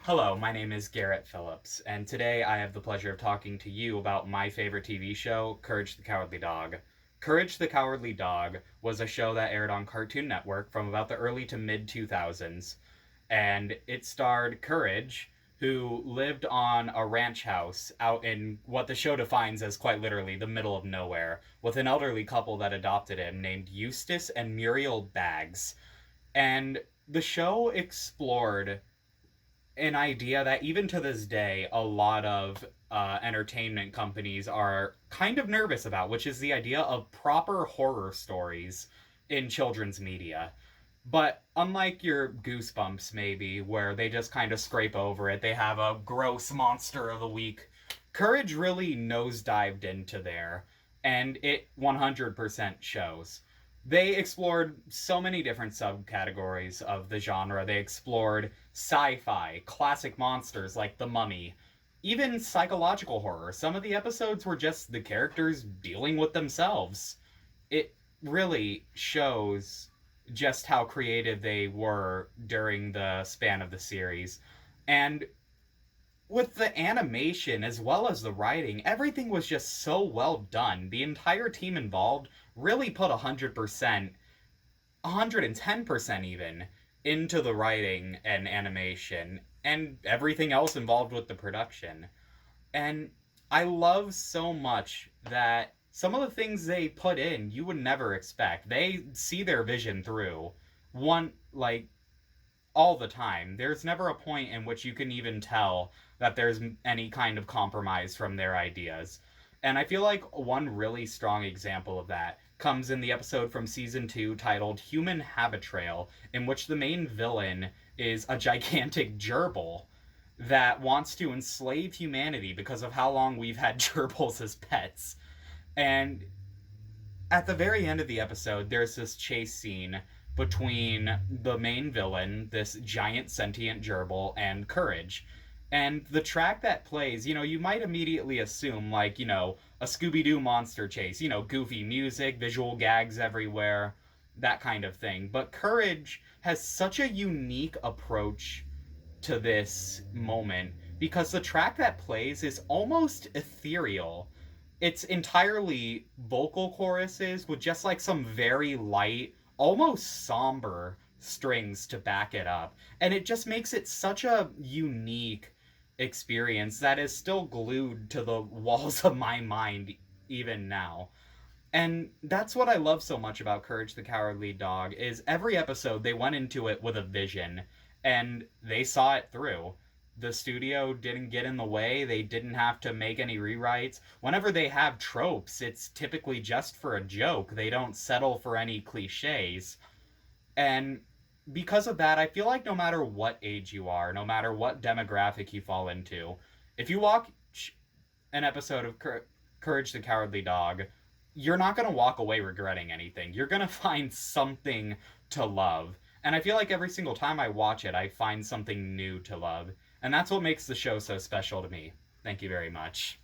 Hello, my name is Garrett Phillips, and today I have the pleasure of talking to you about my favorite TV show, Courage the Cowardly Dog. Courage the Cowardly Dog was a show that aired on Cartoon Network from about the early to mid 2000s, and it starred Courage, who lived on a ranch house out in what the show defines as quite literally the middle of nowhere, with an elderly couple that adopted him named Eustace and Muriel Baggs. And the show explored an idea that even to this day a lot of entertainment companies are kind of nervous about, which is the idea of proper horror stories in children's media. But unlike your Goosebumps, maybe, where they just kind of scrape over it, they have a gross monster of the week, Courage really nosedived into there, and it 100% shows. They explored so many different subcategories of the genre. They explored sci fi, classic monsters like The Mummy, even psychological horror. Some of the episodes were just the characters dealing with themselves. It really shows just how creative they were during the span of the series. And with the animation as well as the writing, everything was just so well done. The entire team involved really put 100%, 110% even, into the writing and animation and everything else involved with the production. And I love so much that some of the things they put in you would never expect. They see their vision through. One, like, all the time. There's never a point in which you can even tell that there's any kind of compromise from their ideas. And I feel like one really strong example of that comes in the episode from season 2 titled Human Habitrail, in which the main villain is a gigantic gerbil that wants to enslave humanity because of how long we've had gerbils as pets. And at the very end of the episode, there's this chase scene between the main villain, this giant sentient gerbil, and Courage. And the track that plays, you might immediately assume, like, a Scooby Doo monster chase, goofy music, visual gags everywhere, that kind of thing. But Courage has such a unique approach to this moment because the track that plays is almost ethereal. It's entirely vocal choruses with just like some very light, almost somber strings to back it up. And it just makes it such a unique experience that is still glued to the walls of my mind even now. And that's what I love so much about Courage the Cowardly Dog is every episode they went into it with a vision and they saw it through. The studio didn't get in the way. They didn't have to make any rewrites. Whenever they have tropes, it's typically just for a joke. They don't settle for any cliches. And because of that, I feel like no matter what age you are, no matter what demographic you fall into, if you watch an episode of Courage the Cowardly Dog, you're not going to walk away regretting anything. You're going to find something to love. And I feel like every single time I watch it, I find something new to love. And that's what makes the show so special to me. Thank you very much.